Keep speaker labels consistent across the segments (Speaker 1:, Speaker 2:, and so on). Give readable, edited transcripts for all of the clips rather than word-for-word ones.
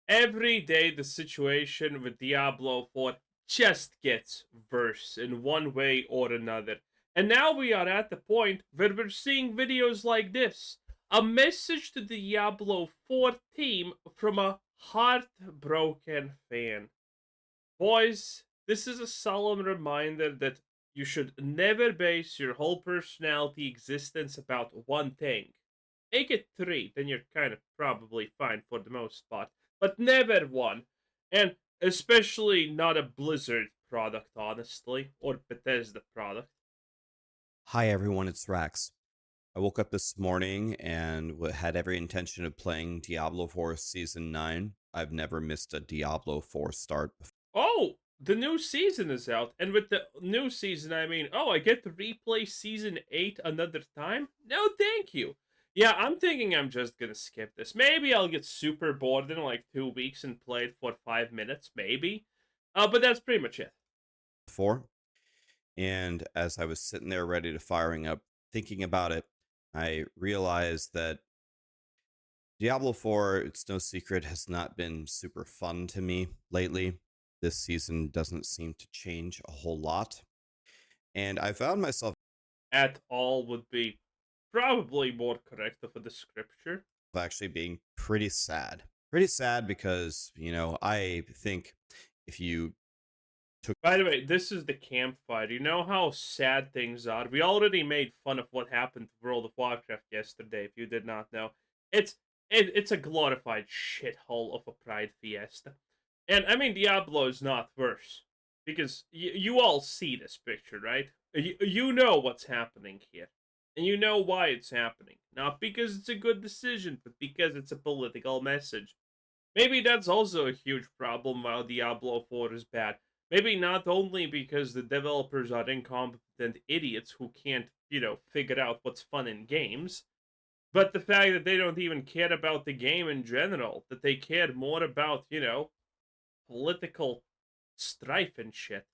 Speaker 1: Every day, the situation with Diablo 4 just gets worse in one way or another. And now we are at the point where we're seeing videos like this. A message to the Diablo 4 team from a heartbroken fan. Boys, this is a solemn reminder that you should never base your whole personality existence about one thing. Make it three, then you're kind of probably fine for the most part. But never one. And especially not a Blizzard product, honestly, or Bethesda product.
Speaker 2: Hi everyone, it's Raxx. I woke up this morning and had every intention of playing Diablo 4 Season 9. I've never missed a Diablo 4 start before.
Speaker 1: Oh, the new season is out. And with the new season, I mean, oh, I get to replay season 8 another time? No, thank you. Yeah, I'm thinking I'm just gonna skip this. Maybe I'll get super bored in like 2 weeks and play it for 5 minutes, maybe. But that's pretty much it.
Speaker 2: And as I was sitting there ready to firing up, thinking about it, I realized that Diablo 4, it's no secret, has not been super fun to me lately. This season doesn't seem to change a whole lot. And I found myself
Speaker 1: At all would be probably more correct of a scripture.
Speaker 2: actually being pretty sad. Pretty sad because, I think if you took
Speaker 1: By the way, this is the campfire. You know how sad things are. We already made fun of what happened to World of Warcraft yesterday. If you did not know, it's it's a glorified shithole of a pride fiesta. And I mean, Diablo is not worse because you all see this picture, right? You know what's happening here, and you know why it's happening. Not because it's a good decision, but because it's a political message. Maybe that's also a huge problem while Diablo 4 is bad. Maybe not only because the developers are incompetent idiots who can't, figure out what's fun in games, but the fact that they don't even care about the game in general, that they cared more about, political strife and shit.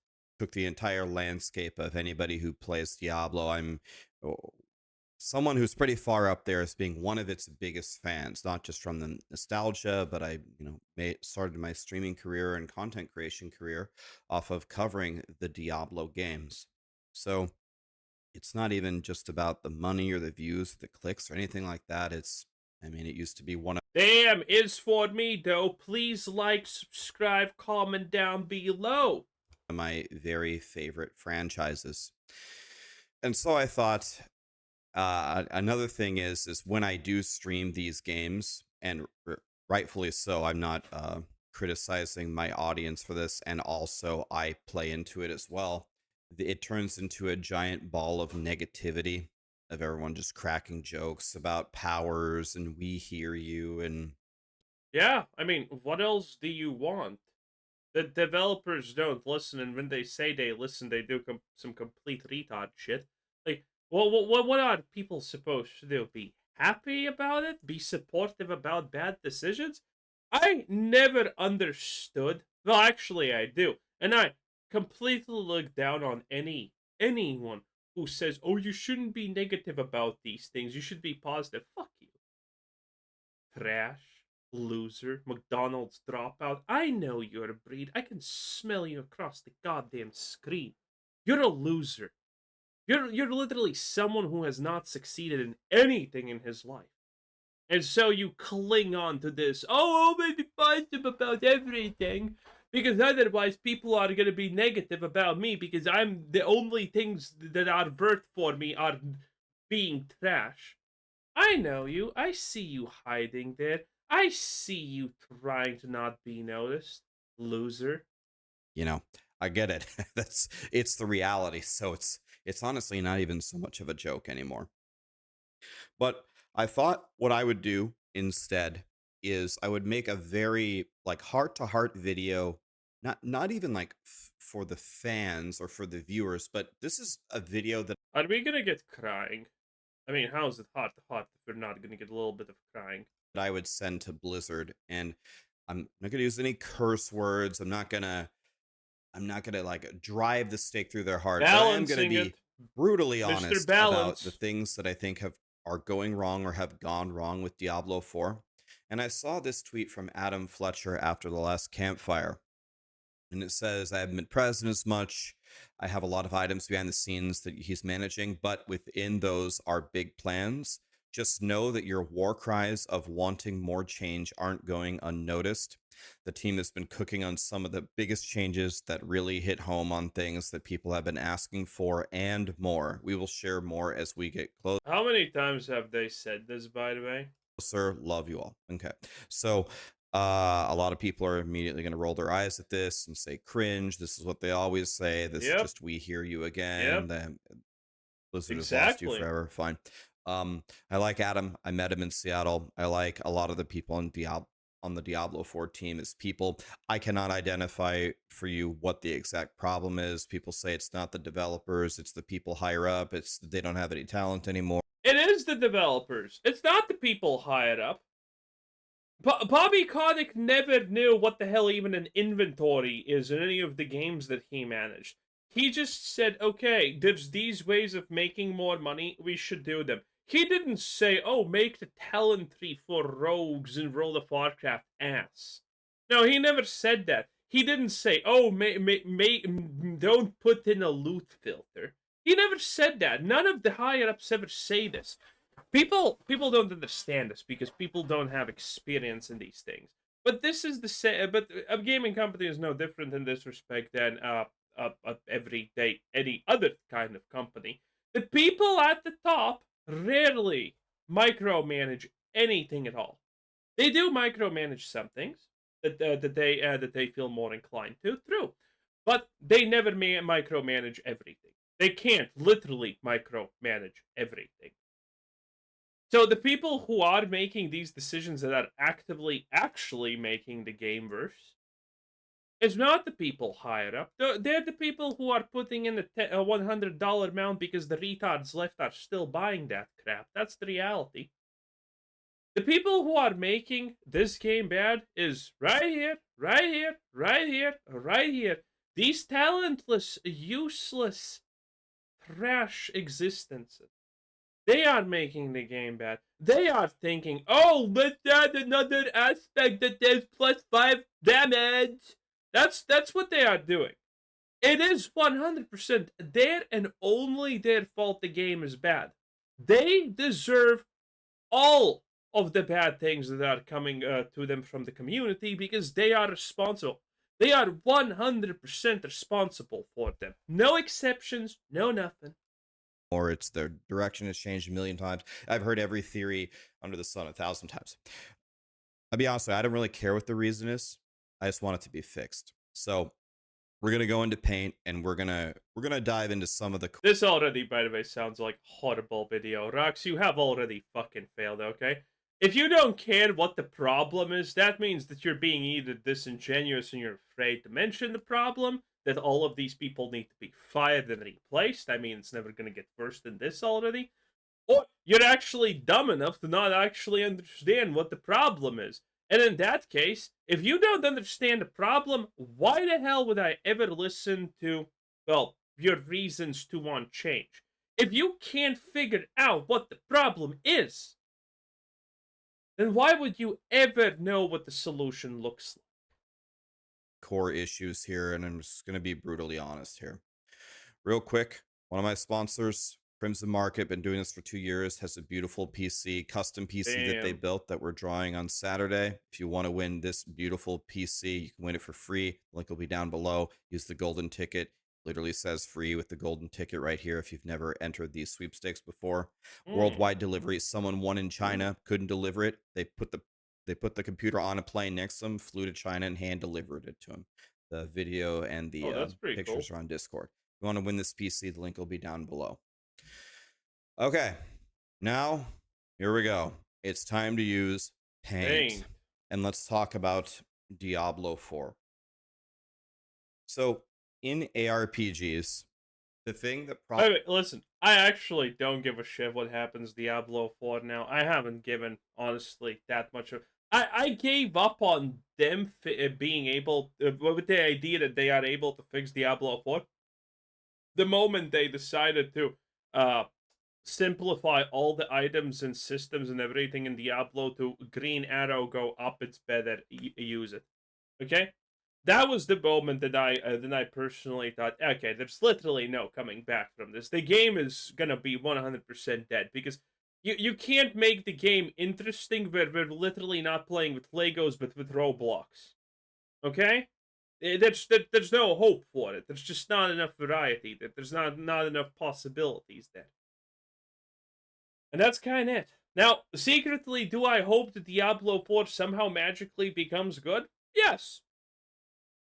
Speaker 2: the entire landscape of anybody who plays Diablo, I'm oh, someone who's pretty far up there as being one of its biggest fans, not just from the nostalgia, but I, started my streaming career and content creation career off of covering the Diablo games. So it's not even just about the money or the views, the clicks or anything like that. It used to be one
Speaker 1: Damn, is for me though. Please like, subscribe, comment down below.
Speaker 2: of my very favorite franchises. And so I thought, another thing is when I do stream these games, and rightfully so, I'm not criticizing my audience for this, and also I play into it as well. It turns into a giant ball of negativity of everyone just cracking jokes about powers and we hear you and
Speaker 1: Yeah, I mean, what else do you want? The developers don't listen, and when they say they listen, they do some complete retard shit. Like, what are people supposed to do? Be happy about it? Be supportive about bad decisions? I never understood. Well, actually, I do, and I completely look down on anyone who says, "Oh, you shouldn't be negative about these things. You should be positive." Fuck you, trash, loser, McDonald's dropout. I know you're a breed. I can smell you across the goddamn screen. You're a loser. You're literally someone who has not succeeded in anything in his life. And so you cling on to this, oh, I'll be positive about everything. Because otherwise people are gonna be negative about me because I'm the only things that are worth for me are being trash. I know you. I see you hiding there. I see you trying to not be noticed. Loser.
Speaker 2: you know I get it. It's the reality, so it's honestly not even so much of a joke anymore. But I thought what I would do instead is I would make a very like heart to heart video, not even like for the fans or for the viewers, but this is a video that
Speaker 1: Are we gonna get crying? I mean, how is it hot to hot if we're not gonna get a little bit of crying?
Speaker 2: I would send to Blizzard, and I'm not gonna use any curse words. I'm not gonna like drive the stake through their heart, but I am gonna
Speaker 1: Balancing
Speaker 2: be
Speaker 1: it.
Speaker 2: brutally
Speaker 1: Mr.
Speaker 2: honest about the
Speaker 1: Balance.
Speaker 2: things that I think are going wrong or have gone wrong with Diablo 4. And I saw this tweet from Adam Fletcher after the last campfire. And it says, I haven't been present as much. I have a lot of items behind the scenes that he's managing, but within those are big plans. Just know that your war cries of wanting more change aren't going unnoticed. The team has been cooking on some of the biggest changes that really hit home on things that people have been asking for and more. We will share more as we get closer.
Speaker 1: How many times have they said this, by the way?
Speaker 2: Love you all. Okay. So a lot of people are immediately going to roll their eyes at this and say cringe. This is what they always say. This is
Speaker 1: Yep.
Speaker 2: just we hear you again.
Speaker 1: Yep.
Speaker 2: The Blizzard has lost you
Speaker 1: Exactly.
Speaker 2: forever. Fine. I like Adam. I met him in Seattle. I like a lot of the people on the Diablo 4 team as people. I cannot identify for you what the exact problem is. People say it's not the developers, it's the people higher up. It's they don't have any talent anymore.
Speaker 1: It is the developers. It's not the people higher up. Bobby Kotick never knew what the hell even an inventory is in any of the games that he managed. He just said, okay, there's these ways of making more money, we should do them. He didn't say, oh, make the talent tree for rogues in World of Warcraft ass. No, he never said that. He didn't say, oh, don't put in a loot filter. He never said that. None of the higher ups ever say this. People don't understand this because people don't have experience in these things. But this is the same. But a gaming company is no different in this respect than everyday any other kind of company. The people at the top rarely micromanage anything at all. They do micromanage some things that they feel more inclined to, true, but they never micromanage everything. They can't literally micromanage everything. So the people who are making these decisions that are actively actually making the game worse is not the people higher up. They're the people who are putting in a $100 amount because the retards left are still buying that crap. That's the reality. The people who are making this game bad is right here, right here, right here, right here. These talentless, useless, trash existences. They aren't making the game bad. They are thinking, oh, let's add another aspect that does +5 damage. That's what they are doing. It is 100% their and only their fault the game is bad. They deserve all of the bad things that are coming to them from the community because they are responsible. They are 100% responsible for them. No exceptions, no nothing.
Speaker 2: Or it's their direction has changed a million times. I've heard every theory under the sun 1,000 times. I'll be honest, I don't really care what the reason is. I just want it to be fixed. So we're gonna go into paint and we're gonna dive into some of the.
Speaker 1: This already, by the way, sounds like a horrible video. Raxx, you have already fucking failed, okay? If you don't care what the problem is, that means that you're being either disingenuous and you're afraid to mention the problem, that all of these people need to be fired and replaced. I mean, it's never going to get worse than this already. Or you're actually dumb enough to not actually understand what the problem is. And in that case, if you don't understand the problem, why the hell would I ever listen to, well, your reasons to want change? If you can't figure out what the problem is, then why would you ever know what the solution looks like?
Speaker 2: Core issues here, and I'm just going to be brutally honest here. Real quick, one of my sponsors, Crimson Market, been doing this for 2 years, has a beautiful PC, custom PC that they built that we're drawing on Saturday. If you want to win this beautiful PC, you can win it for free. Link will be down below. Use the golden ticket. Literally says free with the golden ticket right here if you've never entered these sweepstakes before. Worldwide delivery. Someone won in China, couldn't deliver it. They put the computer on a plane next to them, flew to China, and hand delivered it to him. The video and the pictures
Speaker 1: cool.
Speaker 2: are on Discord. If you want to win this PC, the link will be down below. Okay, now here we go. It's time to use paint. And let's talk about Diablo 4. So in ARPGs, the thing that
Speaker 1: probably... Wait, listen, I actually don't give a shit what happens Diablo 4 now. I haven't given, honestly, that much of... I gave up on them being able... with the idea that they are able to fix Diablo 4. The moment they decided to simplify all the items and systems and everything in Diablo to green arrow go up, it's better, use it. Okay? That was the moment that I personally thought, okay, there's literally no coming back from this. The game is gonna be 100% dead because you can't make the game interesting where we're literally not playing with Legos but with Roblox. Okay? There's no hope for it. There's just not enough variety. There's not enough possibilities there. And that's kind of it. Now, secretly, do I hope that Diablo 4 somehow magically becomes good? Yes.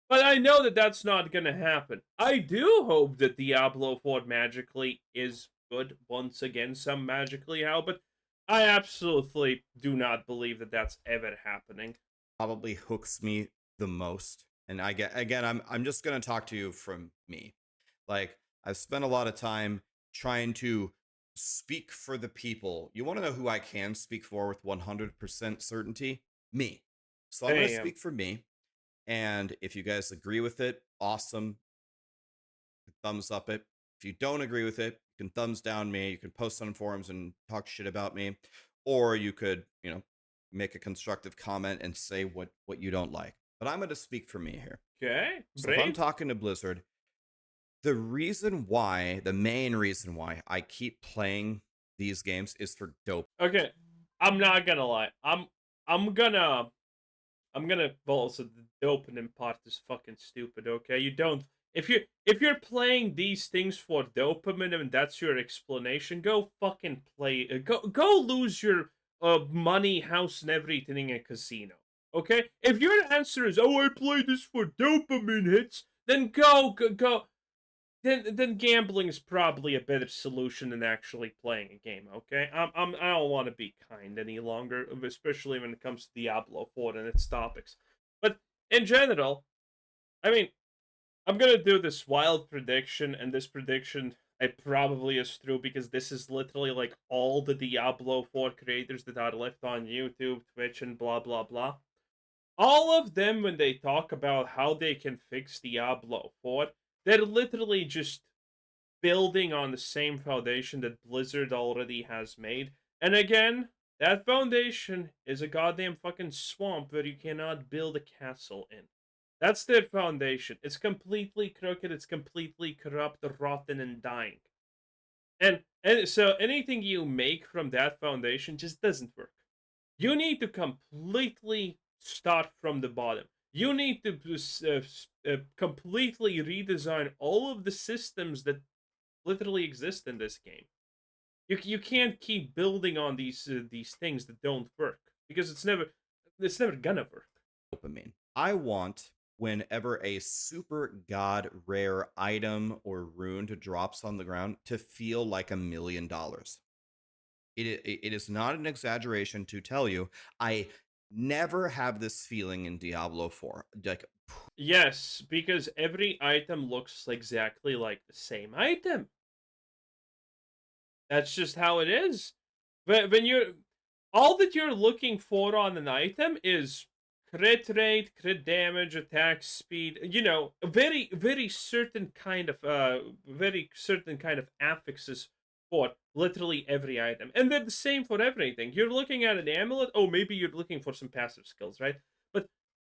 Speaker 1: But I know that that's not going to happen. I do hope that Diablo 4 magically is good once again, some magically how, but I absolutely do not believe that that's ever happening.
Speaker 2: Probably hooks me the most. And I get again, I'm just gonna talk to you from me. Like, I've spent a lot of time trying to speak for the people. You want to know who I can speak for with 100% certainty? Me. So I'm going to
Speaker 1: Damn.
Speaker 2: speak for me. And if you guys agree with it, awesome. Thumbs up it. If you don't agree with it, you can thumbs down me. You can post on forums and talk shit about me. Or you could, make a constructive comment and say what you don't like. But I'm going to speak for me here.
Speaker 1: Okay,
Speaker 2: So if I'm
Speaker 1: brave.
Speaker 2: talking to Blizzard, the main reason why I keep playing these games is for dope.
Speaker 1: Okay, I'm not gonna lie. I'm gonna I'm gonna well, so the dopamine part is fucking stupid. Okay, you don't if you're playing these things for dopamine and that's your explanation, go fucking play. Go lose your money, house, and everything in a casino. Okay, if your answer is I play this for dopamine hits, then go. Then gambling is probably a better solution than actually playing a game. Okay, I don't want to be kind any longer, especially when it comes to Diablo 4 and its topics. But in general, I mean, I'm gonna do this wild prediction, and this prediction I probably is true because this is literally like all the Diablo 4 creators that are left on YouTube, Twitch, and blah blah blah. All of them, when they talk about how they can fix Diablo 4, they're literally just building on the same foundation that Blizzard already has made. And again, that foundation is a goddamn fucking swamp where you cannot build a castle in. That's their foundation. It's completely crooked, it's completely corrupt, rotten, and dying. And so anything you make from that foundation just doesn't work. You need to completely start from the bottom. You need to completely redesign all of the systems that literally exist in this game. You can't keep building on these things that don't work because it's never gonna work.
Speaker 2: Dopamine. I want whenever a super god rare item or rune drops on the ground to feel like $1,000,000. It is not an exaggeration to tell you I never have this feeling in Diablo 4. Like,
Speaker 1: Yes, because every item looks exactly like the same item. That's just how it is. But when you're all that you're looking for on an item is crit rate, crit damage, attack speed, a very certain kind of affixes for literally every item. And they're the same for everything. You're looking at an amulet, oh maybe you're looking for some passive skills, right? But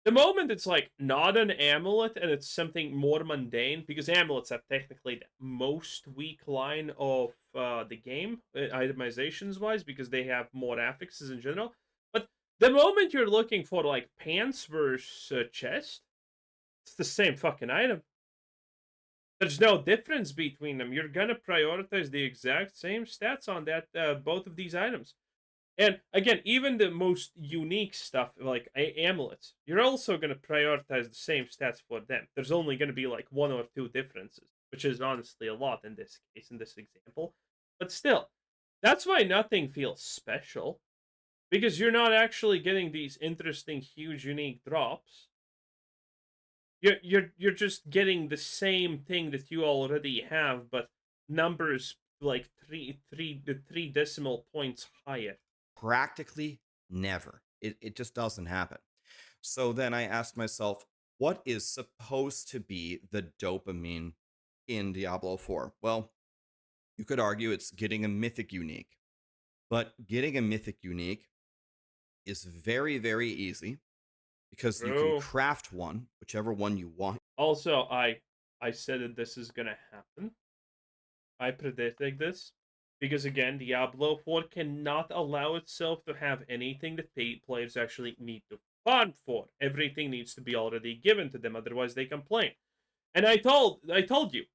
Speaker 1: the moment it's like not an amulet and it's something more mundane, because amulets are technically the most weak line of the game, itemizations wise, because they have more affixes in general. But the moment you're looking for like pants versus chest, it's the same fucking item. There's no difference between them. You're gonna prioritize the exact same stats on that both of these items. And again, even the most unique stuff like amulets, you're also going to prioritize the same stats for them. There's only going to be like one or two differences, which is honestly a lot in this case, in this example. But still, that's why nothing feels special because you're not actually getting these interesting, huge, unique drops. You're just getting the same thing that you already have, but numbers like three decimal points higher.
Speaker 2: practically never. It just doesn't happen. So then I asked myself, what is supposed to be the dopamine in Diablo 4? Well, You could argue it's getting a mythic unique, but getting a mythic unique is very, very easy because you can
Speaker 1: True.
Speaker 2: craft one, whichever one you want.
Speaker 1: Also, I said that this is gonna happen. I predicted this because again, Diablo 4 cannot allow itself to have anything that players actually need to farm for. Everything needs to be already given to them, otherwise they complain. And I told you,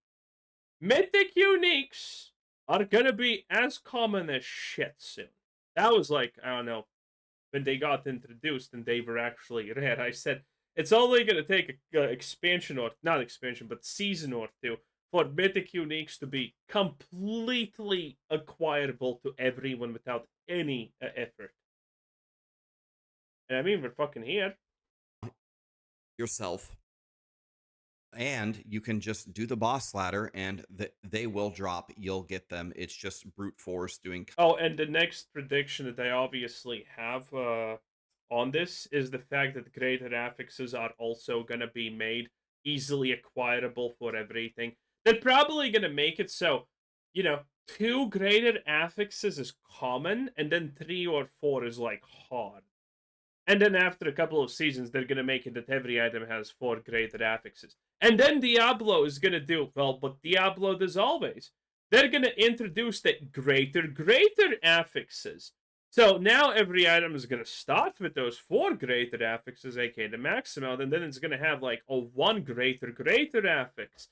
Speaker 1: mythic uniques are gonna be as common as shit soon. That was like, I don't know, when they got introduced and they were actually rare. I said it's only gonna take a expansion or not expansion, but season or two for mythic uniques to be completely acquirable to everyone without any effort. And I mean, we're fucking here.
Speaker 2: Yourself, and you can just do the boss ladder and they will drop. You'll get them. It's just brute force doing.
Speaker 1: Oh, and the next prediction that I obviously have on this is the fact that graded affixes are also going to be made easily acquirable for everything. They're probably going to make it so, 2 graded affixes is common, and then 3 or 4 is like hard. And then after a couple of seasons, they're going to make it that every item has 4 graded affixes. And then Diablo is going to do, well, what Diablo does always. They're going to introduce the greater affixes. So now every item is going to start with those 4 graded affixes, aka the maximum, and then it's going to have like a 1 greater affix.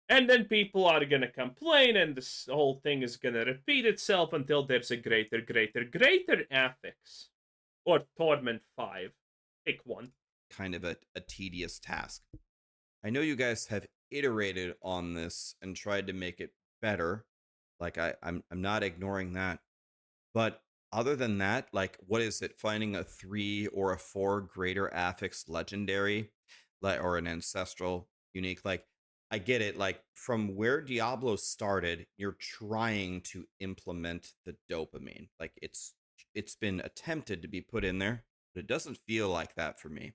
Speaker 1: And then people are going to complain, and this whole thing is going to repeat itself until there's a greater affix. Or Torment 5. Pick one.
Speaker 2: Kind of a tedious task. I know you guys have iterated on this and tried to make it better. Like I'm not ignoring that. But other than that, like what is it? Finding a 3 or a 4 greater affix legendary, or an ancestral unique. Like I get it. Like from where Diablo started, you're trying to implement the dopamine. Like it's been attempted to be put in there, but it doesn't feel like that for me.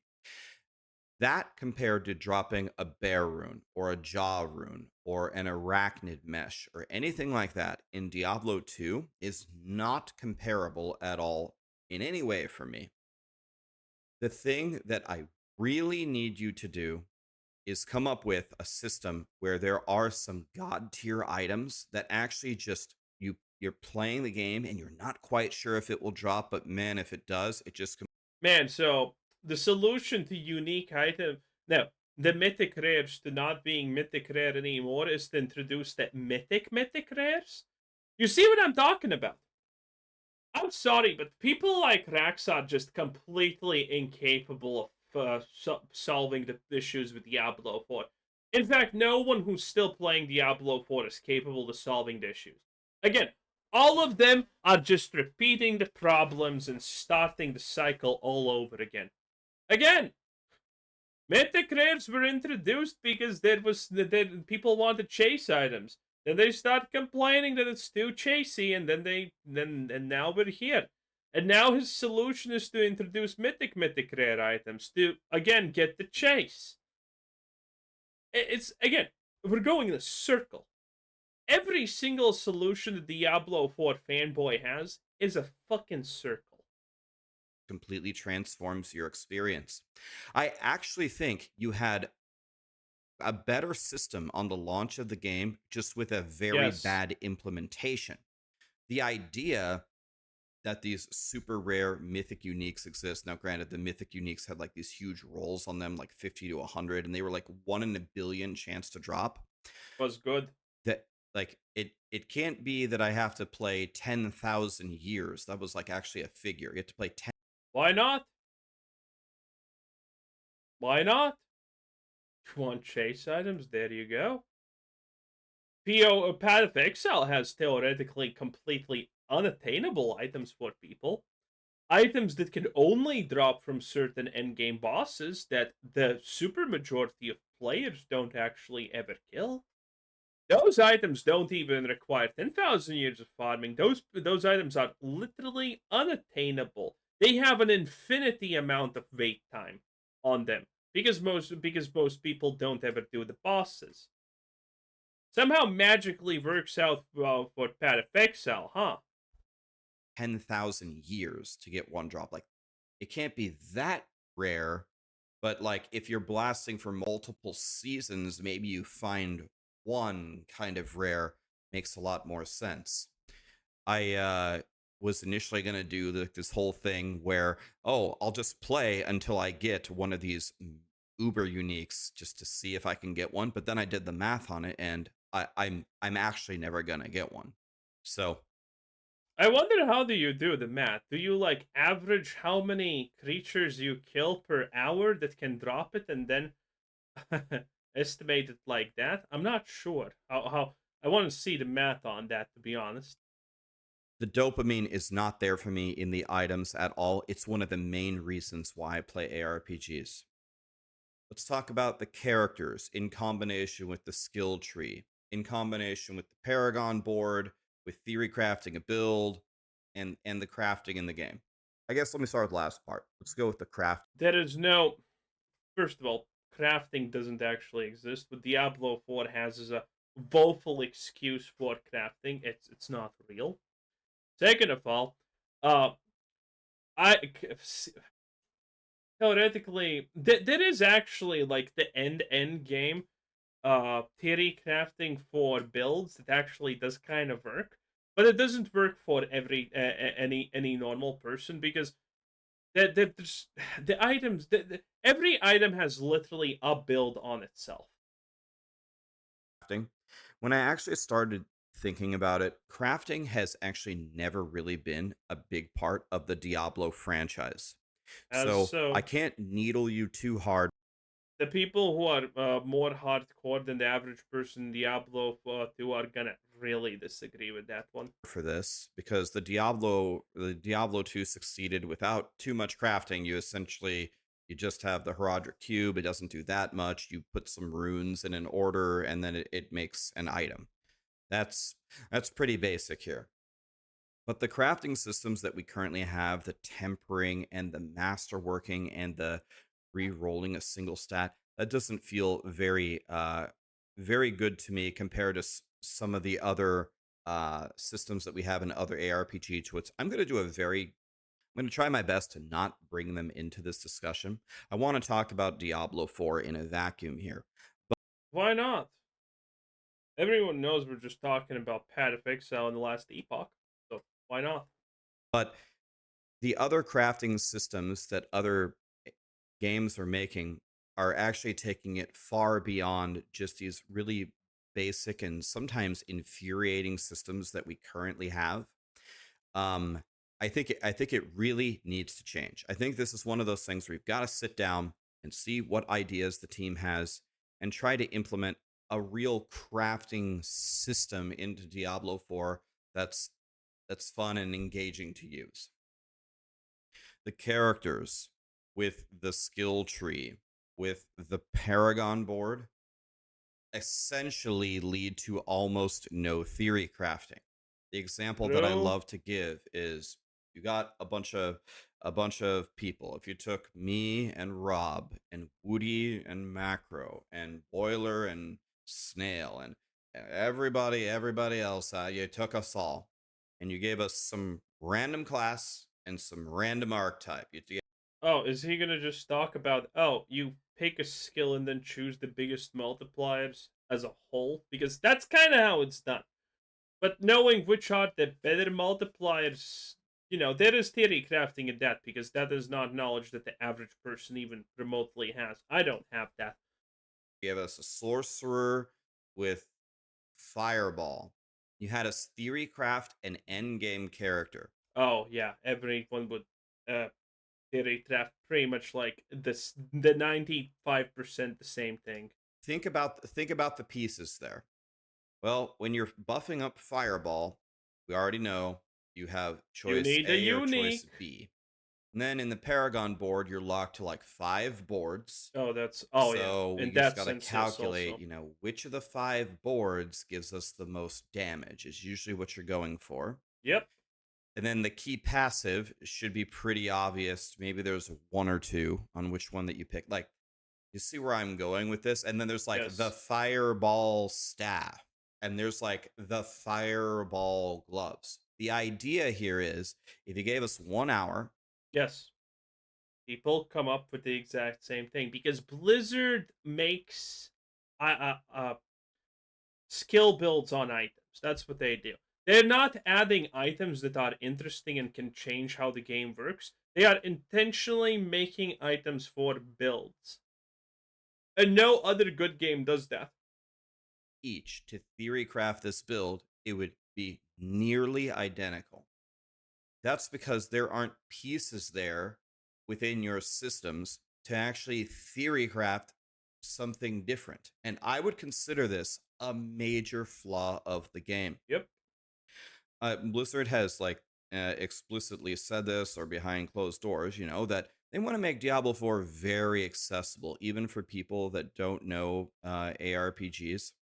Speaker 2: That compared to dropping a bear rune or a jaw rune or an arachnid mesh or anything like that in Diablo 2 is not comparable at all in any way for me. The thing that I really need you to do is come up with a system where there are some god tier items that actually just you're playing the game and you're not quite sure if it will drop, but man, if it does, it just
Speaker 1: Man, so the solution to unique item, no, the mythic rares to not being mythic rare anymore is to introduce the mythic rares. You see what I'm talking about? I'm sorry, but people like Raxx are just completely incapable of solving the issues with Diablo 4. In fact, no one who's still playing Diablo 4 is capable of solving the issues. Again, all of them are just repeating the problems and starting the cycle all over again. Again, mythic rares were introduced because people wanted chase items. Then they start complaining that it's too chasey, and then now we're here. And now his solution is to introduce mythic rare items to again get the chase. It's again, we're going in a circle. Every single solution the Diablo 4 fanboy has is a fucking circle.
Speaker 2: completely transforms your experience. I actually think you had a better system on the launch of the game, just with a very
Speaker 1: Yes,
Speaker 2: bad implementation. The idea that these super rare mythic uniques exist. Now, granted, the mythic uniques had like these huge rolls on them, like 50 to 100, and they were like 1 in a billion chance to drop.
Speaker 1: was good.
Speaker 2: That like it can't be that I have to play 10,000 years. That was like actually a figure. You have to play 10.
Speaker 1: Why not? Why not? You want chase items? There you go. Path of Exile has theoretically completely unattainable items for people. Items that can only drop from certain endgame bosses that the supermajority of players don't actually ever kill. Those items don't even require 10,000 years of farming. Those items are literally unattainable. They have an infinity amount of wait time on them because most people don't ever do the bosses. Somehow magically works out well for Patapixel, huh?
Speaker 2: 10,000 years to get one drop. Like, it can't be that rare, but like if you're blasting for multiple seasons, maybe you find one kind of rare makes a lot more sense. I was initially going to do this whole thing where, oh, I'll just play until I get one of these uber uniques just to see if I can get one, but then I did the math on it and I'm actually never going to get one. So
Speaker 1: I wonder how do you do the math? Do you like average how many creatures you kill per hour that can drop it and then estimate it like that? I'm not sure how I want to see the math on that to be honest.
Speaker 2: the dopamine is not there for me in the items at all. It's one of the main reasons why I play ARPGs. Let's talk about the characters in combination with the skill tree, in combination with the Paragon board, with theory crafting a build, and the crafting in the game. I guess let me start with the last part. Let's go with the craft.
Speaker 1: There is no first of all, crafting doesn't actually exist. What Diablo 4 has is a woeful excuse for crafting. It's not real. Second of all, uh, I theoretically there is actually like the end game theory crafting for builds that actually does kind of work, but it doesn't work for any normal person because there's the items every item has literally a build on itself.
Speaker 2: Crafting. When I actually started thinking about it, crafting has actually never really been a big part of the Diablo franchise.
Speaker 1: As
Speaker 2: So I
Speaker 1: so
Speaker 2: can't needle you too hard
Speaker 1: the people who are more hardcore than the average person in Diablo 2 are gonna really disagree with that one.
Speaker 2: for this because the Diablo 2 succeeded without too much crafting. You just have the Herodric cube. It doesn't do that much. You put some runes in an order and then it makes an item. That's that's pretty basic here. But the crafting systems that we currently have, the tempering and the masterworking and the re-rolling a single stat, that doesn't feel very good to me compared to some of the other systems that we have in other ARPG. Which I'm going to try my best to not bring them into this discussion. I want to talk about Diablo 4 in a vacuum here.
Speaker 1: Why not? Everyone knows we're just talking about Path of Exile in the last epoch, so why not?
Speaker 2: But the other crafting systems that other games are making are actually taking it far beyond just these really basic and sometimes infuriating systems that we currently have. Um, I think it really needs to change. I think this is one of those things where you've got to sit down and see what ideas the team has and try to implement a real crafting system into Diablo 4 that's fun and engaging to use. The characters with the skill tree, with the Paragon board, essentially lead to almost no theory crafting. The example that I
Speaker 1: True.
Speaker 2: love to give is you got a bunch of people. If you took me and Rob and Woody and Macro and Boiler and Snail and everybody else, you took us all and you gave us some random class and some random archetype.
Speaker 1: Oh, is he gonna just talk about, oh, you pick a skill and then choose the biggest multipliers as a whole? Because that's kind of how it's done. But knowing which are the better multipliers, there is theory crafting in that because that is not knowledge that the average person even remotely has. I don't have that.
Speaker 2: Gave us a sorcerer with fireball. You had us theory craft an endgame character.
Speaker 1: Oh yeah, everyone would uh theory craft pretty much like the 95% the same thing.
Speaker 2: Think about the pieces there. Well, when you're buffing up fireball, we already know you have
Speaker 1: You
Speaker 2: choice
Speaker 1: need a
Speaker 2: A or choice
Speaker 1: unique.
Speaker 2: B. And then in the Paragon board, you're locked to like 5 boards.
Speaker 1: Oh yeah,
Speaker 2: So we
Speaker 1: in
Speaker 2: just
Speaker 1: that
Speaker 2: got to
Speaker 1: sense, yes.
Speaker 2: calculate,
Speaker 1: Also,
Speaker 2: which of the 5 boards gives us the most damage is usually what you're going for.
Speaker 1: yep,
Speaker 2: And then the key passive should be pretty obvious. Maybe there's one or two on which one that you pick. Like, you see where I'm going with this? And then there's like the
Speaker 1: yes.
Speaker 2: fireball staff. and there's like the fireball gloves. The idea here is if you gave us 1 hour,
Speaker 1: Yes. People come up with the exact same thing because Blizzard makes skill builds on items. That's what they do. They're not adding items that are interesting and can change how the game works. They are intentionally making items for builds. And no other good game does that.
Speaker 2: each to theory craft this build, it would be nearly identical. That's because there aren't pieces there within your systems to actually theory craft something different. And I would consider this a major flaw of the game.
Speaker 1: Yep.
Speaker 2: Blizzard has like explicitly said this or behind closed doors, that they want to make Diablo 4 very accessible, even for people that don't know ARPGs.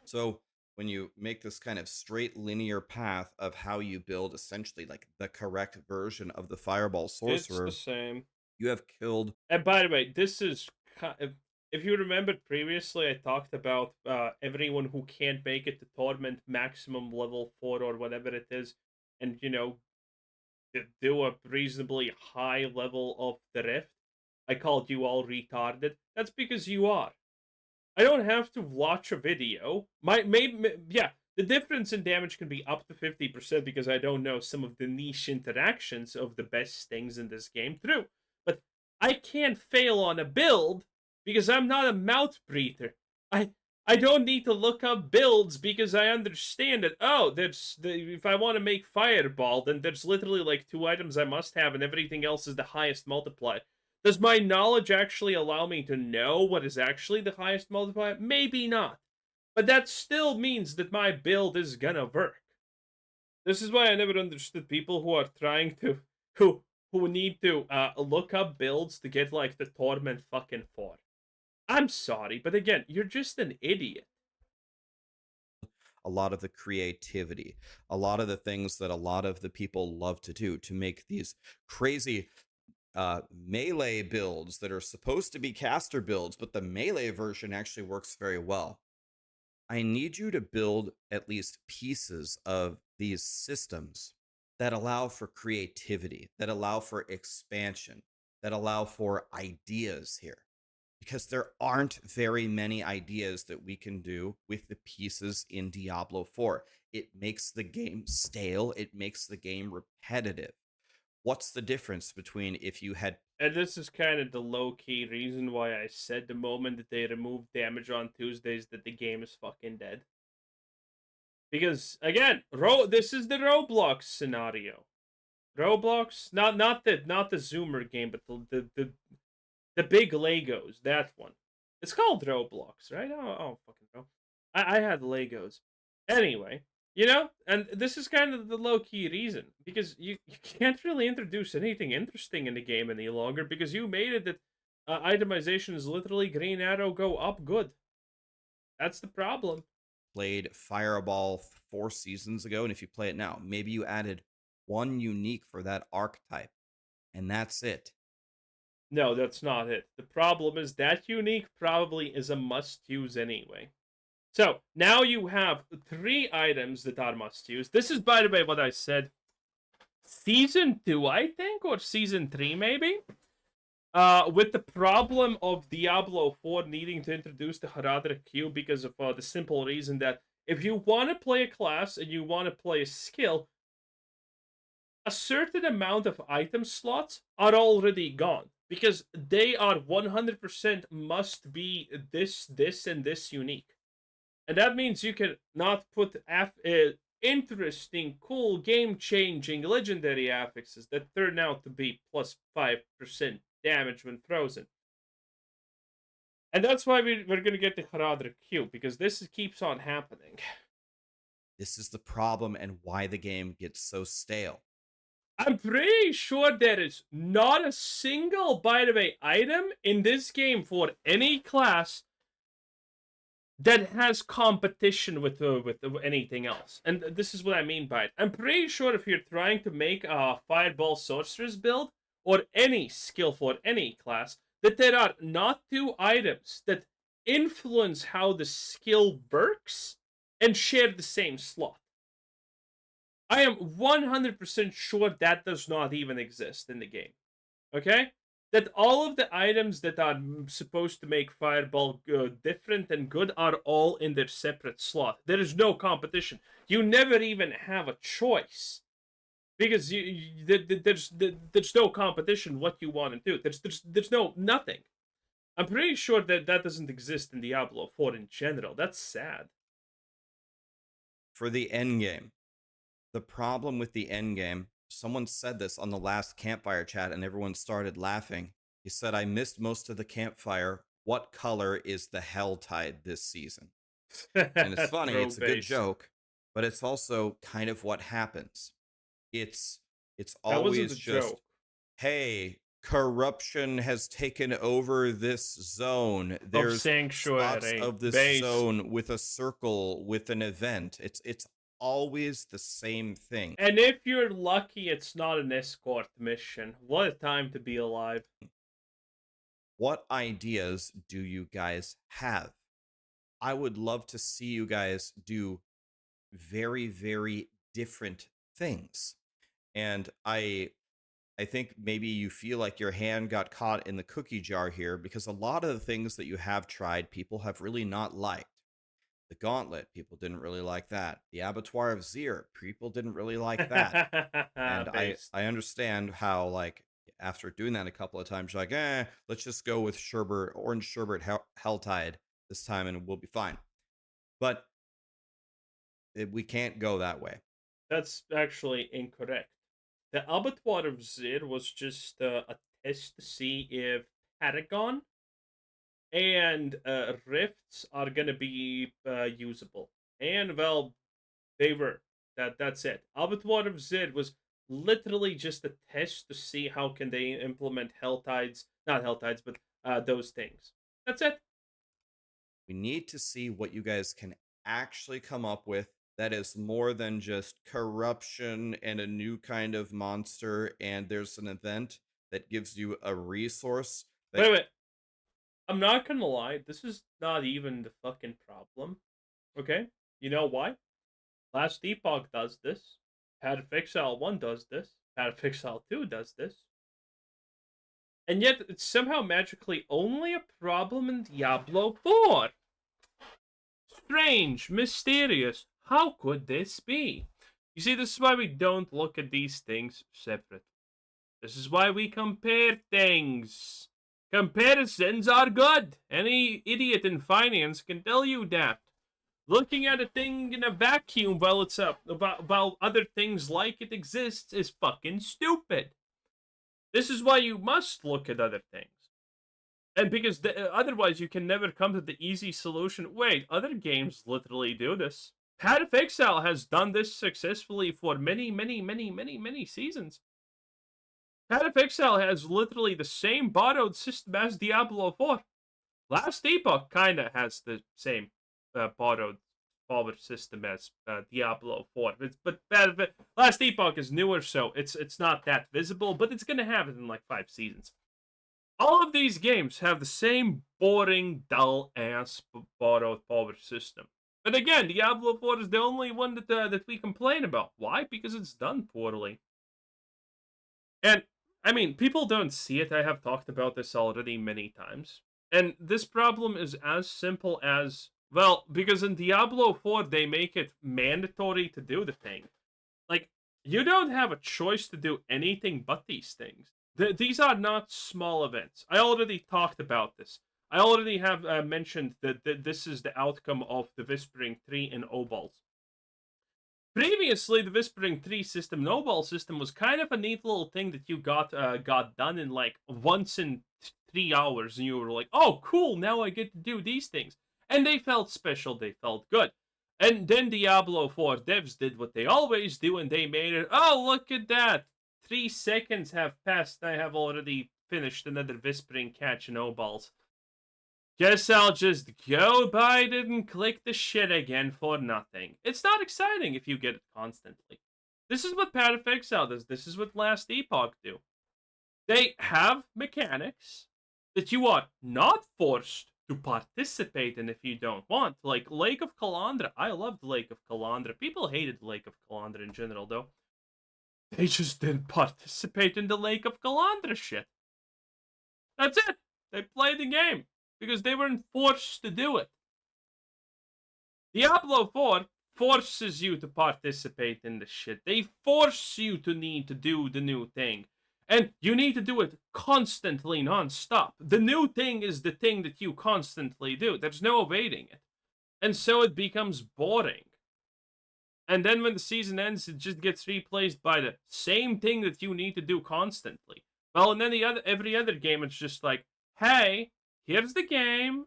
Speaker 2: So when you make this kind of straight linear path of how you build essentially like the correct version of the Fireball
Speaker 1: It's the
Speaker 2: Sorcerer,
Speaker 1: same.
Speaker 2: you have killed
Speaker 1: And by the way, this is if you remembered previously, I talked about everyone who can't make it to tournament maximum level 4 or whatever it is, and do a reasonably high level of the rift. I called you all retarded. That's because you are. I don't have to watch a video. Yeah, the difference in damage can be up to 50% because I don't know some of the niche interactions of the best things in this game. True. But I can't fail on a build because I'm not a mouth breather. I I don't need to look up builds because I understand that, oh, if I want to make fireball, then there's literally like 2 items I must have and everything else is the highest multiplier. Does my knowledge actually allow me to know what is actually the highest multiplier? Maybe not. But that still means that my build is gonna work. This is why I never understood people who are trying to who need to look up builds to get like the Torment fucking 4. I'm sorry, but again, you're just an idiot.
Speaker 2: a lot of the creativity, a lot of the things that a lot of the people love to do to make these crazy melee builds that are supposed to be caster builds, but the melee version actually works very well. I need you to build at least pieces of these systems that allow for creativity, that allow for expansion, that allow for ideas here. Because there aren't very many ideas that we can do with the pieces in Diablo 4. It makes the game stale, it makes the game repetitive. What's the difference between if you had
Speaker 1: And this is kind of the low-key reason why I said the moment that they remove damage on Tuesdays that the game is fucking dead. Because again, this is the Roblox scenario. Roblox, not the Zoomer game, but the big Legos, that one. It's called Roblox, right? I don't fucking know. I had Legos. Anyway, and this is kind of the low-key reason. Because you can't really introduce anything interesting in the game any longer because you made it that itemization is literally green arrow go up good. That's the problem.
Speaker 2: played Fireball 4 seasons ago, and if you play it now, maybe you added one unique for that archetype, and that's it.
Speaker 1: No, that's not it. The problem is that unique probably is a must-use anyway. So, now you have 3 items that are must-use. This is, by the way, what I said. Season 2, I think, or Season 3, maybe? With the problem of Diablo 4 needing to introduce the Heraldric Cube because of the simple reason that if you want to play a class and you want to play a skill, a certain amount of item slots are already gone because they are 100% must be this, and this unique. And that means you can not put interesting, cool, game-changing, legendary affixes that turn out to be plus 5% damage when frozen. And that's why we're going to get the Heraldric Cube, because this keeps on happening.
Speaker 2: This is the problem and why the game gets so stale.
Speaker 1: I'm pretty sure there is not a single, by the way, item in this game for any class that has competition with anything else. And this is what I mean by it. I'm pretty sure if you're trying to make a Fireball Sorcerer's build, or any skill for any class, that there are not 2 items that influence how the skill works and share the same slot. I am 100% sure that does not even exist in the game. Okay? That all of the items that are supposed to make Fireball different and good are all in their separate slot. There is no competition. You never even have a choice because there's no competition. What you want to do? There's no nothing. I'm pretty sure that that doesn't exist in Diablo 4 in general. That's sad.
Speaker 2: For the end game, the problem with the end game, someone said this on the last campfire chat and everyone started laughing. He said, I missed most of the campfire. What color is the Helltide this season? And it's funny,
Speaker 1: Throw
Speaker 2: it's a good
Speaker 1: based.
Speaker 2: joke, but it's also kind of what happens. It's
Speaker 1: That wasn't
Speaker 2: always
Speaker 1: a
Speaker 2: just,
Speaker 1: joke.
Speaker 2: hey, corruption has taken over this zone.
Speaker 1: Of
Speaker 2: There's spots
Speaker 1: sanctuary
Speaker 2: of this
Speaker 1: based.
Speaker 2: zone with a circle with an event. It's always the same thing.
Speaker 1: And if you're lucky, it's not an escort mission. What a time to be alive.
Speaker 2: What ideas do you guys have? I would love to see you guys do very, very different things. And I think maybe you feel like your hand got caught in the cookie jar here because a lot of the things that you have tried, people have really not liked. The Gauntlet, people didn't really like that. The Abattoir of Zir, people didn't really like that. And
Speaker 1: Based.
Speaker 2: I understand how, like, after doing that a couple of times, you're like, let's just go with sherbet, orange sherbet Helltide this time and we'll be fine. But we can't go that way.
Speaker 1: That's actually incorrect. The Abattoir of Zir was just a test to see if Paragon and Rifts are going to be usable. And, well, they were. That's it. Abattoir of Zir was literally just a test to see how can they implement Helltides, not Helltides, but those things. That's it.
Speaker 2: We need to see what you guys can actually come up with that is more than just corruption and a new kind of monster, and there's an event that gives you a resource that
Speaker 1: Wait. I'm not gonna lie. This is not even the fucking problem. Okay? You know why? Last Epoch does this. Path of Exile 1 does this. Path of Exile 2 does this. And yet, it's somehow magically only a problem in Diablo 4. Strange, mysterious. How could this be? You see, this is why we don't look at these things separately. This is why we compare things. Comparisons are good. Any idiot in finance can tell you that. Looking at a thing in a vacuum while it's up, while other things like it exists is fucking stupid. This is why you must look at other things. And because otherwise you can never come to the easy solution. Wait, other games literally do this. Path of Exile has done this successfully for many seasons. Path of Exile has literally the same borrowed system as Diablo 4. Last Epoch kinda has the same borrowed power system as Diablo 4. But Last Epoch is newer, so it's not that visible, but it's gonna have it in like 5 seasons. All of these games have the same boring, dull-ass borrowed power system. But again, Diablo 4 is the only one that we complain about. Why? Because it's done poorly. And, I mean, people don't see it. I have talked about this already many times. And this problem is as simple as, well, because in Diablo 4, they make it mandatory to do the thing. Like, you don't have a choice to do anything but these things. These are not small events. I already talked about this. I already have mentioned that this is the outcome of the Whispering Tree and Obal's. Previously, the Whispering Tree system, Nobal system, was kind of a neat little thing that you got done in like once in 3 hours, and you were like, "Oh, cool! Now I get to do these things," and they felt special. They felt good. And then Diablo 4 devs did what they always do, and they made it. Oh, look at that! 3 seconds have passed. I have already finished another Whispering Catch and Obal's. Guess I'll just go by it and click the shit again for nothing. It's not exciting if you get it constantly. This is what Path of Exile does. This is what Last Epoch do. They have mechanics that you are not forced to participate in if you don't want. Like Lake of Calandra. I loved Lake of Calandra. People hated Lake of Calandra in general, though. They just didn't participate in the Lake of Calandra shit. That's it. They played the game because they weren't forced to do it. Diablo 4 forces you to participate in the shit. They force you to need to do the new thing. And you need to do it constantly, non-stop. The new thing is the thing that you constantly do. There's no evading it. And so it becomes boring. And then when the season ends, it just gets replaced by the same thing that you need to do constantly. Well, and then every other game, it's just like, hey, here's the game.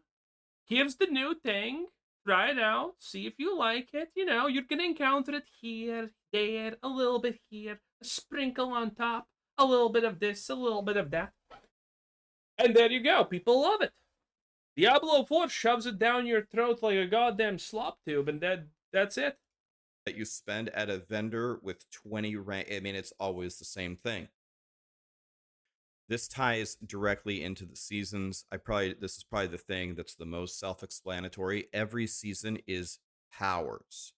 Speaker 1: Here's the new thing. Try it out. See if you like it. You know, you're going to encounter it here, there, a little bit here, a sprinkle on top, a little bit of this, a little bit of that. And there you go. People love it. Diablo 4 shoves it down your throat like a goddamn slop tube, and that's it.
Speaker 2: That you spend at a vendor with 20 rank. I mean, it's always the same thing. This ties directly into the seasons. This is probably the thing that's the most self-explanatory. Every season is powers.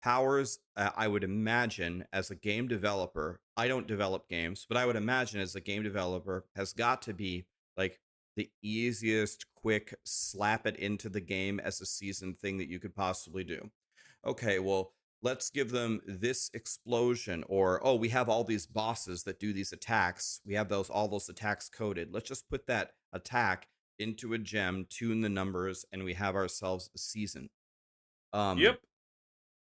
Speaker 2: Powers, I would imagine, as a game developer, I don't develop games, but I would imagine as a game developer has got to be like the easiest, quick, slap it into the game as a season thing that you could possibly do. Okay, well, let's give them this explosion, or oh, we have all these bosses that do these attacks. We have all those attacks coded. Let's just put that attack into a gem, tune the numbers, and we have ourselves a season.
Speaker 1: Yep.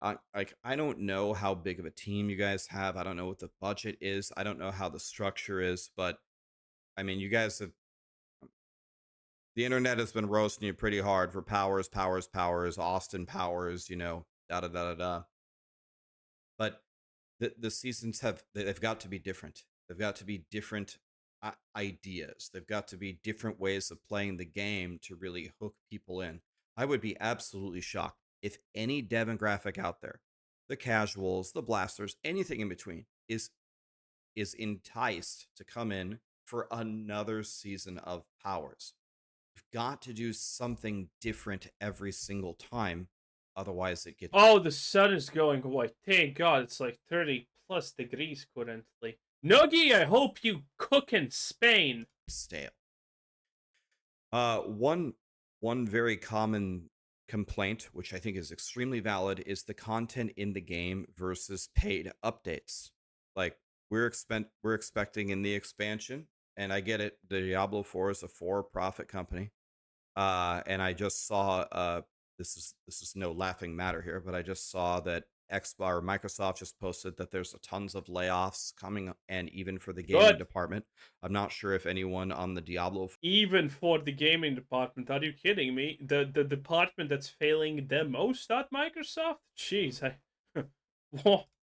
Speaker 2: I don't know how big of a team you guys have. I don't know what the budget is. I don't know how the structure is, but I mean, you guys have the internet has been roasting you pretty hard for powers, Austin Powers, you know, da da da da da. But the seasons they've got to be different. They've got to be different ideas. They've got to be different ways of playing the game to really hook people in. I would be absolutely shocked if any demographic out there, the casuals, the blasters, anything in between, is enticed to come in for another season of Powers. You've got to do something different every single time. Otherwise, it gets...
Speaker 1: Oh, the sun is going away. Thank God, it's like 30 plus degrees currently. Nuggy, I hope you cook in Spain.
Speaker 2: Stale. One very common complaint, which I think is extremely valid, is the content in the game versus paid updates. Like, we're expecting in the expansion, and I get it, the Diablo 4 is a for-profit company. And I just saw this is no laughing matter here, but I just saw that Microsoft just posted that there's tons of layoffs coming, and even for the gaming department. I'm not sure if anyone on the Diablo...
Speaker 1: Even for the gaming department, are you kidding me? The department that's failing the most at Microsoft? Jeez,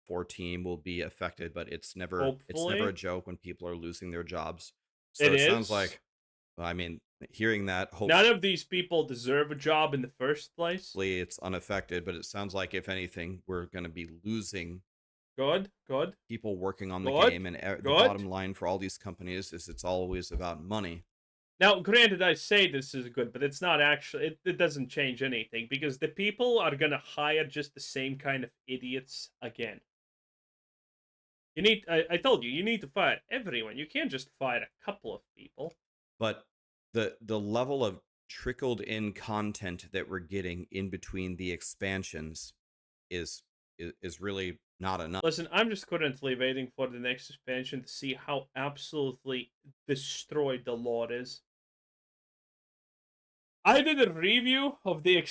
Speaker 2: 4 team will be affected, but it's never a joke when people are losing their jobs. So it sounds like, I mean, hearing that,
Speaker 1: none of these people deserve a job in the first place.
Speaker 2: It's unaffected, but it sounds like, if anything, we're going to be losing
Speaker 1: people
Speaker 2: working on the game, and the bottom line for all these companies is it's always about money.
Speaker 1: Now, granted, I say this is good, but it's not actually, it doesn't change anything, because the people are going to hire just the same kind of idiots again. You need, I told you need to fire everyone. You can't just fire a couple of people.
Speaker 2: But the level of trickled in content that we're getting in between the expansions is really not enough.
Speaker 1: Listen, I'm just currently waiting for the next expansion to see how absolutely destroyed the lore is. I did a review of the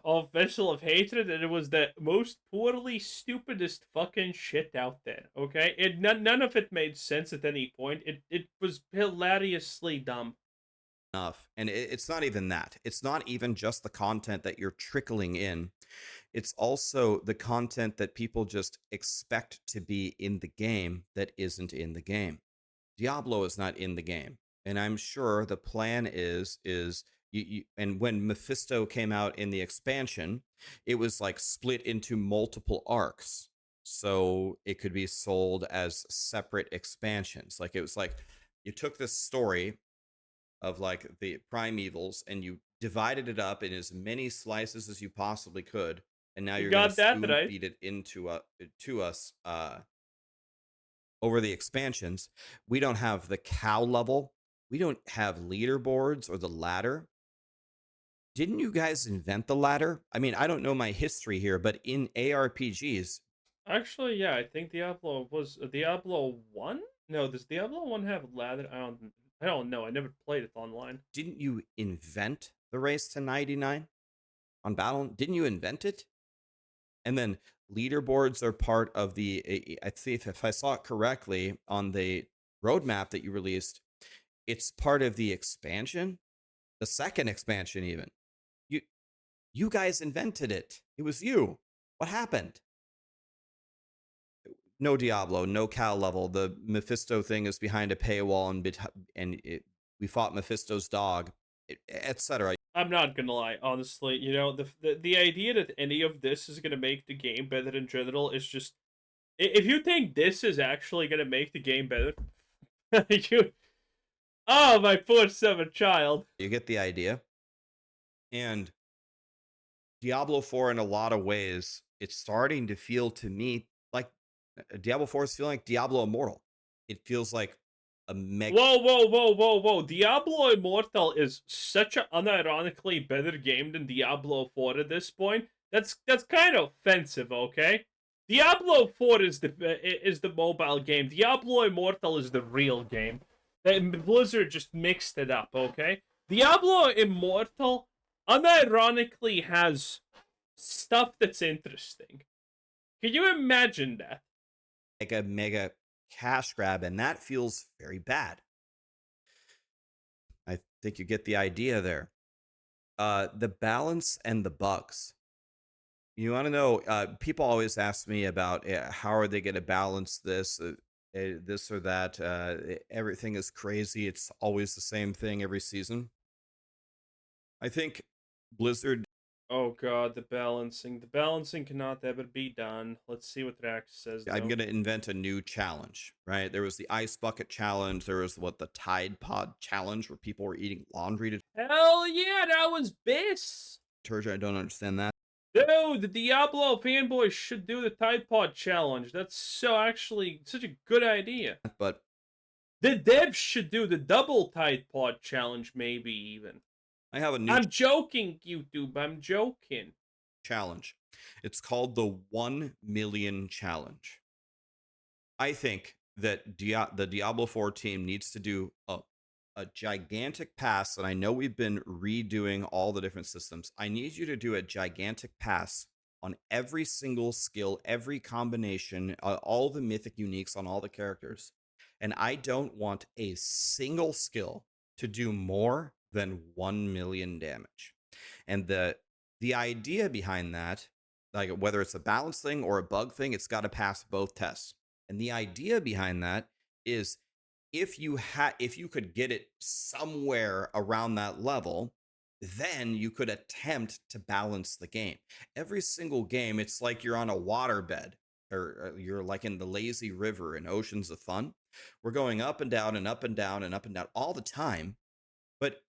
Speaker 1: of Vessel of Hatred, and it was the most poorly stupidest fucking shit out there. Okay, none of it made sense at any point. It was hilariously dumb.
Speaker 2: And it's not even that. It's not even just the content that you're trickling in. It's also the content that people just expect to be in the game that isn't in the game. Diablo is not in the game, and I'm sure the plan is you, and when Mephisto came out in the expansion, it was like split into multiple arcs, so it could be sold as separate expansions. Like, it was like you took this story of like the primevals and you divided it up in as many slices as you possibly could, and now
Speaker 1: You
Speaker 2: you're gonna
Speaker 1: got that
Speaker 2: spoon
Speaker 1: right.
Speaker 2: feed it to us over the expansions. We don't have the cow level. We don't have leaderboards or the ladder. Didn't you guys invent the ladder? I mean, I don't know my history here, but in ARPGs,
Speaker 1: Actually, yeah, I think Diablo was Diablo 1? No, does Diablo 1 have ladder? I don't know. I never played it online.
Speaker 2: didn't you invent the race to 99 on Battle? Didn't you invent it? And then leaderboards are part of the. I think if I saw it correctly on the roadmap that you released, it's part of the expansion, the second expansion. Even you, you guys invented it. It was you. What happened? No Diablo, no Cal level. The Mephisto thing is behind a paywall, we fought Mephisto's dog, etc.
Speaker 1: I'm not gonna lie, honestly. You know, the idea that any of this is gonna make the game better in general is just. If you think this is actually gonna make the game better, you. Oh, my poor 7 child.
Speaker 2: You get the idea. And Diablo 4, in a lot of ways, it's starting to feel to me like Diablo 4 is feeling like Diablo Immortal. It feels like a mega.
Speaker 1: Whoa, whoa, whoa, whoa, whoa. Diablo Immortal is such an unironically better game than Diablo 4 at this point. That's kind of offensive, okay? Diablo 4 is the mobile game. Diablo Immortal is the real game. Blizzard just mixed it up, okay? Diablo Immortal unironically has stuff that's interesting. Can you imagine that?
Speaker 2: Mega cash grab, and that feels very bad. I think you get the idea there. The balance and the bugs. You want to know? People always ask me about how are they going to balance this or that. Everything is crazy. It's always the same thing every season. I think Blizzard.
Speaker 1: Oh god, the balancing. The balancing cannot ever be done. Let's see what Raxx says,
Speaker 2: I'm
Speaker 1: though.
Speaker 2: going to invent a new challenge, right? There was the ice bucket challenge. There was the Tide Pod challenge where people were eating laundry
Speaker 1: Hell yeah, that was Biss!
Speaker 2: detergent. I don't understand that.
Speaker 1: Dude, the Diablo fanboys should do the Tide Pod challenge. That's actually such a good idea.
Speaker 2: But
Speaker 1: The devs should do the double Tide Pod challenge, maybe even.
Speaker 2: I have a new
Speaker 1: I'm joking, YouTube. I'm joking.
Speaker 2: challenge. It's called the 1 million challenge. I think that the Diablo 4 team needs to do a gigantic pass, and I know we've been redoing all the different systems. I need you to do a gigantic pass on every single skill, every combination, all the mythic uniques on all the characters. And I don't want a single skill to do more than 1 million damage. And the idea behind that, like whether it's a balance thing or a bug thing, it's got to pass both tests. And the idea behind that is if you could get it somewhere around that level, then you could attempt to balance the game. Every single game, it's like you're on a waterbed or you're like in the lazy river in Oceans of Fun. We're going up and down and up and down and up and down all the time. But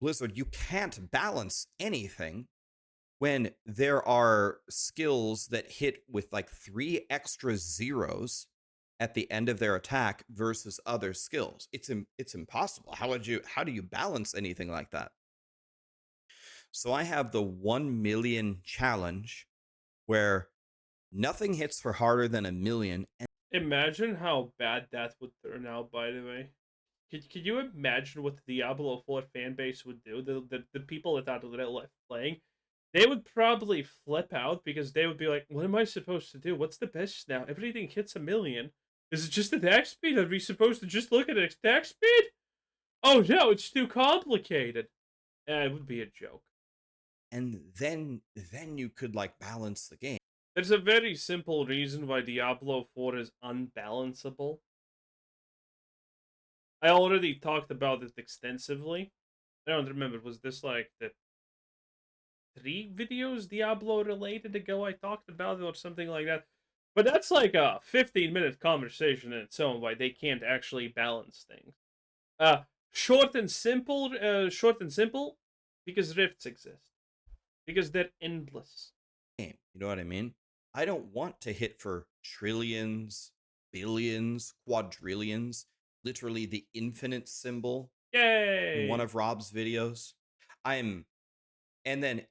Speaker 2: Blizzard, you can't balance anything when there are skills that hit with like 3 extra zeros at the end of their attack versus other skills. It's impossible. How do you balance anything like that? So I have the 1 million challenge where nothing hits for harder than 1 million.
Speaker 1: Imagine how bad that would turn out, by the way. Could you imagine what the Diablo 4 fan base would do? The people that are left playing, they would probably flip out because they would be like, what am I supposed to do? What's the best now? Everything hits 1 million. Is it just attack speed? Are we supposed to just look at attack speed? Oh no, it's too complicated. It would be a joke.
Speaker 2: And then you could like balance the game.
Speaker 1: There's a very simple reason why Diablo 4 is unbalanceable. I already talked about it extensively. I don't remember, was this like the 3 videos Diablo related ago I talked about it or something like that? But that's like a 15-minute conversation in its own why they can't actually balance things. Short and simple, Because rifts exist. Because they're endless.
Speaker 2: Game. You know what I mean? I don't want to hit for trillions, billions, quadrillions, literally the infinite symbol in one
Speaker 1: Yay!
Speaker 2: of Rob's videos. I'm, and then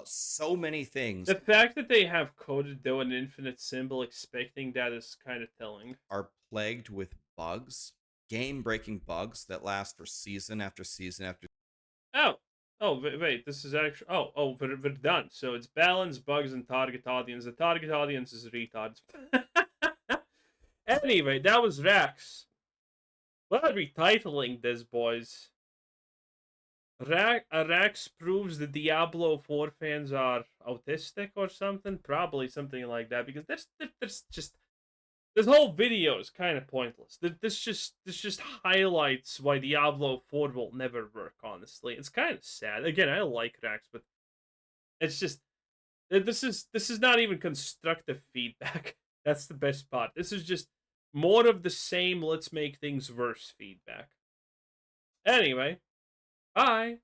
Speaker 2: so many things
Speaker 1: The fact that they have coded though an infinite symbol expecting that is kind of telling.
Speaker 2: are plagued with bugs, game breaking bugs that last for season after season after.
Speaker 1: Oh! Oh, wait, this is actually... Oh, we're done. So it's balance, bugs, and target audience. The target audience is retards. Anyway, that was Raxx. What are we titling this, boys? Raxx proves the Diablo 4 fans are autistic or something? Probably something like that, because there's just... This whole video is kind of pointless. This just highlights why Diablo 4 will never work, honestly. It's kind of sad. Again, I like Raxx, but it's just... This is not even constructive feedback. That's the best part. This is just more of the same, let's make things worse feedback. Anyway, bye.